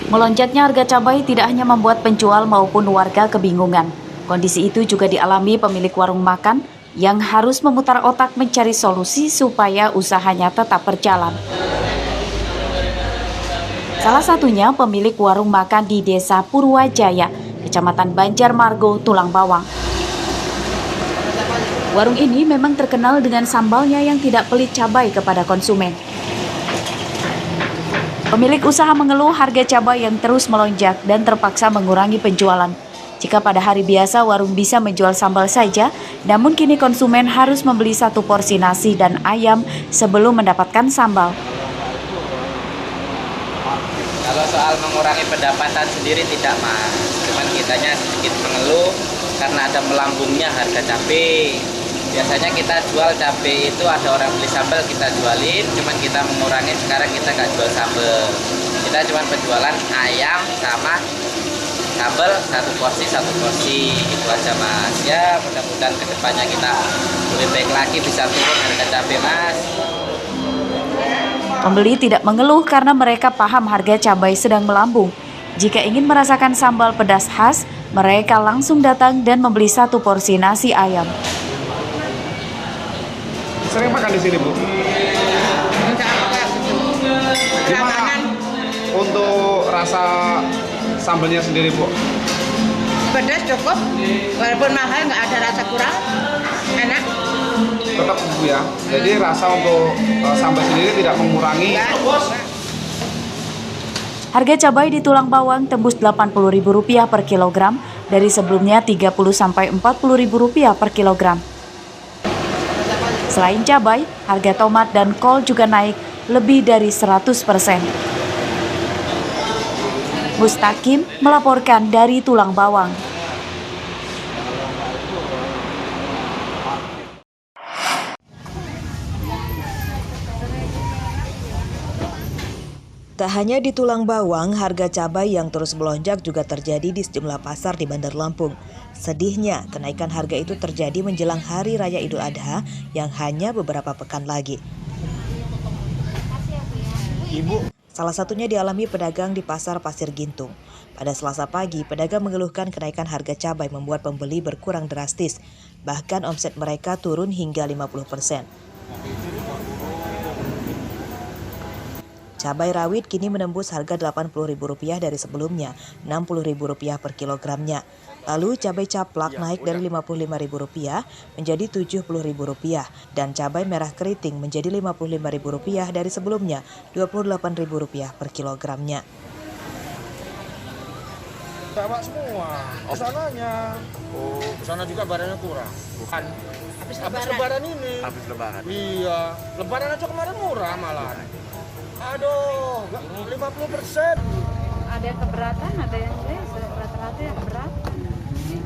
Melonjaknya harga cabai tidak hanya membuat penjual maupun warga kebingungan. Kondisi itu juga dialami pemilik warung makan yang harus memutar otak mencari solusi supaya usahanya tetap berjalan. Salah satunya pemilik warung makan di Desa Purwajaya, Kecamatan Banjarmargo, Tulang Bawang. Warung ini memang terkenal dengan sambalnya yang tidak pelit cabai kepada konsumen. Pemilik usaha mengeluh harga cabai yang terus melonjak dan terpaksa mengurangi penjualan. Jika pada hari biasa warung bisa menjual sambal saja, namun kini konsumen harus membeli 1 porsi nasi dan ayam sebelum mendapatkan sambal. Kalau soal mengurangi pendapatan sendiri tidak, Mas. Cuman kitanya sedikit mengeluh karena ada melambungnya harga cabai. Biasanya kita jual cabai itu ada orang beli sambal kita jualin, cuman kita mengurangi sekarang kita nggak jual sambal. Kita cuma penjualan ayam sama sambal 1 porsi gitu aja, Mas. Ya mudah-mudahan kedepannya kita lebih baik lagi bisa turun harga cabai, Mas. Pembeli tidak mengeluh karena mereka paham harga cabai sedang melambung. Jika ingin merasakan sambal pedas khas, mereka langsung datang dan membeli 1 porsi nasi ayam. Sering makan di sini, Bu? Gimana untuk rasa sambalnya sendiri, Bu? Pedas cukup, walaupun mahal nggak ada rasa kurang, enak. Tetap, Bu, ya. Jadi rasa untuk sambal sendiri tidak mengurangi. Harga cabai di Tulang Bawang tembus Rp80.000 per kilogram dari sebelumnya Rp30.000–Rp40.000 per kilogram. Selain cabai, harga tomat dan kol juga naik lebih dari 100%. Mustaqim melaporkan dari Tulang Bawang. Tak hanya di Tulang Bawang, harga cabai yang terus melonjak juga terjadi di sejumlah pasar di Bandar Lampung. Sedihnya, kenaikan harga itu terjadi menjelang Hari Raya Idul Adha yang hanya beberapa pekan lagi. Salah satunya dialami pedagang di Pasar Pasir Gintung. Pada Selasa pagi, pedagang mengeluhkan kenaikan harga cabai membuat pembeli berkurang drastis. Bahkan omset mereka turun hingga 50%. Cabai rawit kini menembus harga Rp80.000 dari sebelumnya Rp60.000 per kilogramnya. Lalu cabai caplak naik dari Rp55.000 menjadi Rp70.000 dan cabai merah keriting menjadi Rp55.000 dari sebelumnya Rp28.000 per kilogramnya. Bawa semua, kesananya. Oh, kesana juga barangnya kurang. Bukan. Habis lebaran ini. Habis lebaran. Iya, lebaran aja kemarin murah malah. Aduh, 50%. Ada yang keberatan, ada yang rata-rata yang berat.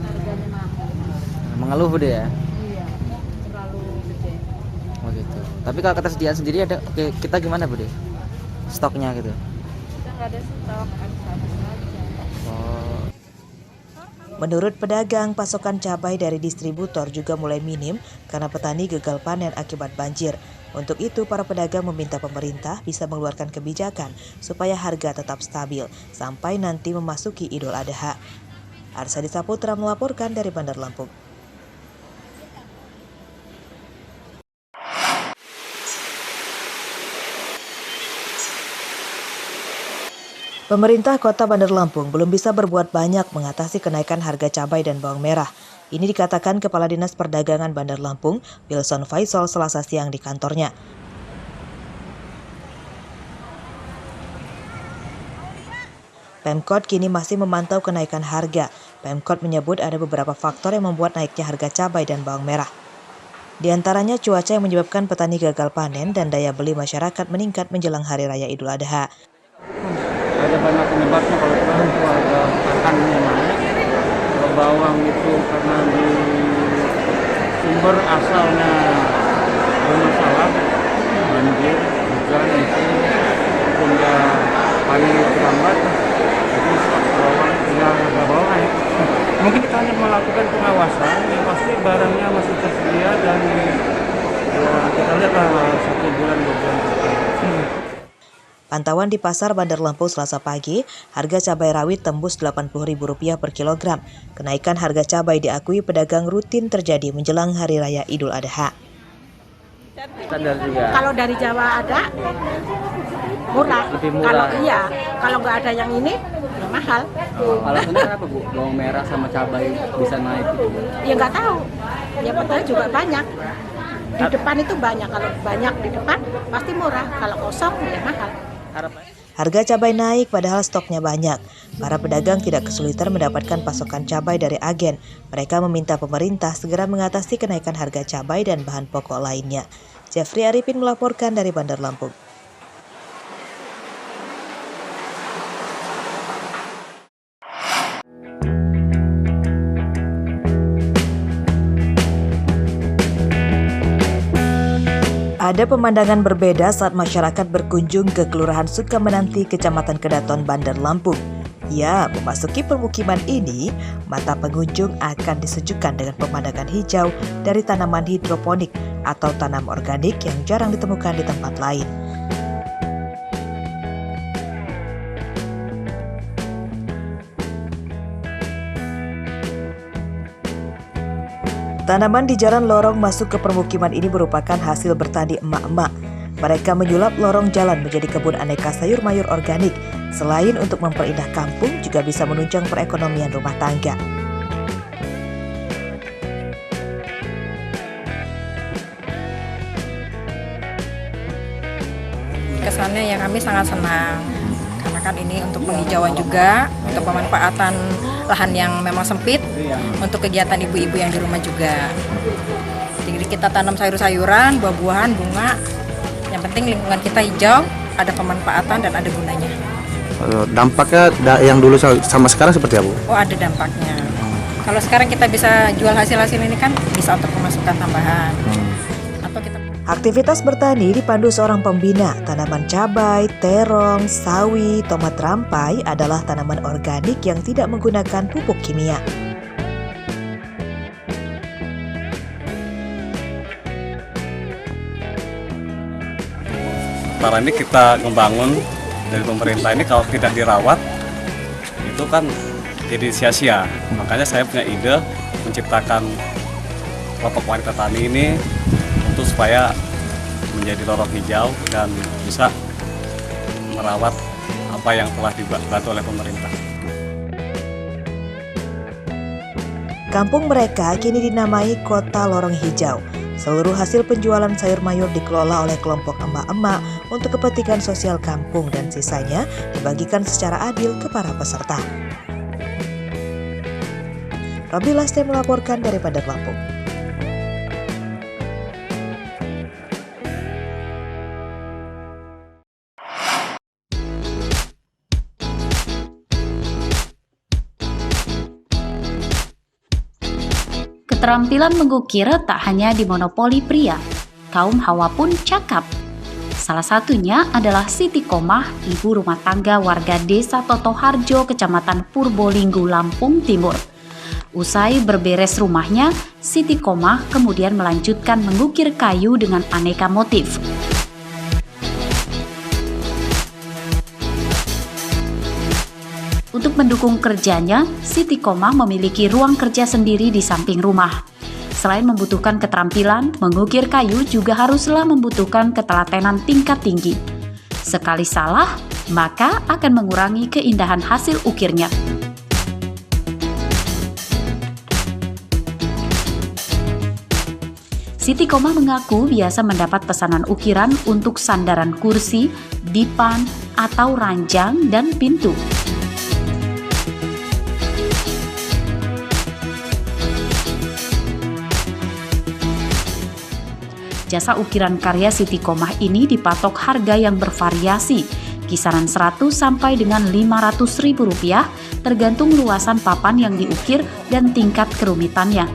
Harganya mahal. Mengeluh Bude ya? Iya, terlalu gede. Oh gitu. Tapi kalau ketersediaan sendiri ada, kita gimana Bude? Stoknya gitu? Kita nggak ada stok, habis-habis aja. Oh. Menurut pedagang, pasokan cabai dari distributor juga mulai minim karena petani gagal panen akibat banjir. Untuk itu, para pedagang meminta pemerintah bisa mengeluarkan kebijakan supaya harga tetap stabil sampai nanti memasuki Idul Adha. Arsadi Saputra melaporkan dari Bandar Lampung. Pemerintah Kota Bandar Lampung belum bisa berbuat banyak mengatasi kenaikan harga cabai dan bawang merah. Ini dikatakan Kepala Dinas Perdagangan Bandar Lampung, Wilson Faisal, Selasa siang di kantornya. Pemkot kini masih memantau kenaikan harga. Pemkot menyebut ada beberapa faktor yang membuat naiknya harga cabai dan bawang merah. Di antaranya cuaca yang menyebabkan petani gagal panen dan daya beli masyarakat meningkat menjelang Hari Raya Idul Adha. Ada banyak penyebabnya. Kalau kemarin itu harga pakannya naik, kalau bawang itu karena di sumber asalnya bermasalah, banjir, hujan itu sehingga panen terlambat, jadi bawang harga bawang naik. Mungkin kita hanya melakukan pengawasan, yang pasti barangnya masih tersedia dan ya, kita lihatlah 1 bulan 2 bulan. Pantauan di Pasar Bandar Lampung Selasa pagi, harga cabai rawit tembus Rp80.000 per kilogram. Kenaikan harga cabai diakui pedagang rutin terjadi menjelang Hari Raya Idul Adha. Kalau dari Jawa ada murah. Lebih murah. Kalau nggak ada yang ini ya mahal. Alasannya kenapa Bu? Bawang merah sama cabai bisa naik gitu? Ya nggak tahu. Ya betulnya juga banyak. Di depan itu banyak. Kalau banyak di depan pasti murah. Kalau kosong ya mahal. Harga cabai naik padahal stoknya banyak. Para pedagang tidak kesulitan mendapatkan pasokan cabai dari agen. Mereka meminta pemerintah segera mengatasi kenaikan harga cabai dan bahan pokok lainnya. Jeffrey Arifin melaporkan dari Bandar Lampung. Ada pemandangan berbeda saat masyarakat berkunjung ke Kelurahan Sukamenanti, Kecamatan Kedaton, Bandar Lampung. Ya, memasuki permukiman ini, mata pengunjung akan disejukkan dengan pemandangan hijau dari tanaman hidroponik atau tanam organik yang jarang ditemukan di tempat lain. Tanaman di jalan lorong masuk ke permukiman ini merupakan hasil bertani emak-emak. Mereka menyulap lorong jalan menjadi kebun aneka sayur mayur organik. Selain untuk memperindah kampung, juga bisa menunjang perekonomian rumah tangga. Kesannya ya kami sangat senang. Karena kan ini untuk penghijauan juga, untuk pemanfaatan lahan yang memang sempit, untuk kegiatan ibu-ibu yang di rumah juga. Jadi kita tanam sayur-sayuran, buah-buahan, bunga. Yang penting lingkungan kita hijau, ada pemanfaatan dan ada gunanya. Dampaknya yang dulu sama sekarang seperti apa? Oh, ada dampaknya. Kalau sekarang kita bisa jual hasil-hasil ini kan bisa untuk pemasukan tambahan. Atau kita Aktivitas bertani dipandu seorang pembina. Tanaman cabai, terong, sawi, tomat rampai adalah tanaman organik yang tidak menggunakan pupuk kimia. Sekarang ini kita membangun dari pemerintah ini kalau tidak dirawat itu kan jadi sia-sia. Makanya saya punya ide menciptakan kelompok wanita tani ini untuk supaya menjadi lorong hijau dan bisa merawat apa yang telah dibantu oleh pemerintah. Kampung mereka kini dinamai Kota Lorong Hijau. Seluruh hasil penjualan sayur mayur dikelola oleh kelompok emak-emak untuk kepentingan sosial kampung dan sisanya dibagikan secara adil ke para peserta. Robi Laste melaporkan dari Bandar Lampung. Keterampilan mengukir tak hanya dimonopoli pria, kaum hawa pun cakap. Salah satunya adalah Siti Komah, ibu rumah tangga warga Desa Totoharjo, Kecamatan Purbolinggo, Lampung Timur. Usai berberes rumahnya, Siti Komah kemudian melanjutkan mengukir kayu dengan aneka motif. Untuk mendukung kerjanya, Siti Komah memiliki ruang kerja sendiri di samping rumah. Selain membutuhkan keterampilan, mengukir kayu juga haruslah membutuhkan ketelatenan tingkat tinggi. Sekali salah, maka akan mengurangi keindahan hasil ukirnya. Siti Komah mengaku biasa mendapat pesanan ukiran untuk sandaran kursi, dipan, atau ranjang dan pintu. Jasa ukiran karya Siti Komah ini dipatok harga yang bervariasi, kisaran 100 sampai dengan Rp500.000, tergantung luasan papan yang diukir dan tingkat kerumitannya.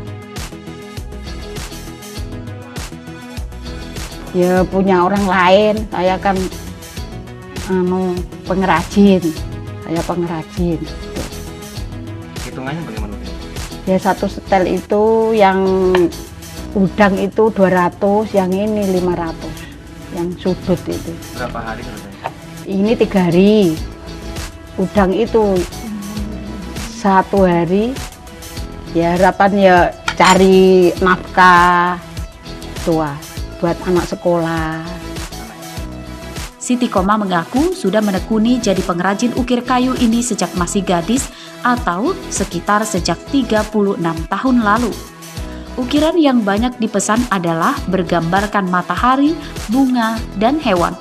Ya punya orang lain, saya kan pengrajin, Hitungannya bagaimana? Ya satu setel itu yang udang itu 200, yang ini 500, yang sudut itu. Berapa hari selesai? Ini 3 hari. Udang itu 1 hari. Ya harapan ya cari nafkah tua buat anak sekolah. Siti Koma mengaku sudah menekuni jadi pengrajin ukir kayu ini sejak masih gadis atau sekitar sejak 36 tahun lalu. Ukiran yang banyak dipesan adalah bergambarkan matahari, bunga, dan hewan.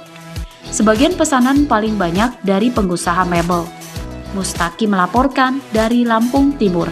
Sebagian pesanan paling banyak dari pengusaha mebel. Mustaqim melaporkan dari Lampung Timur.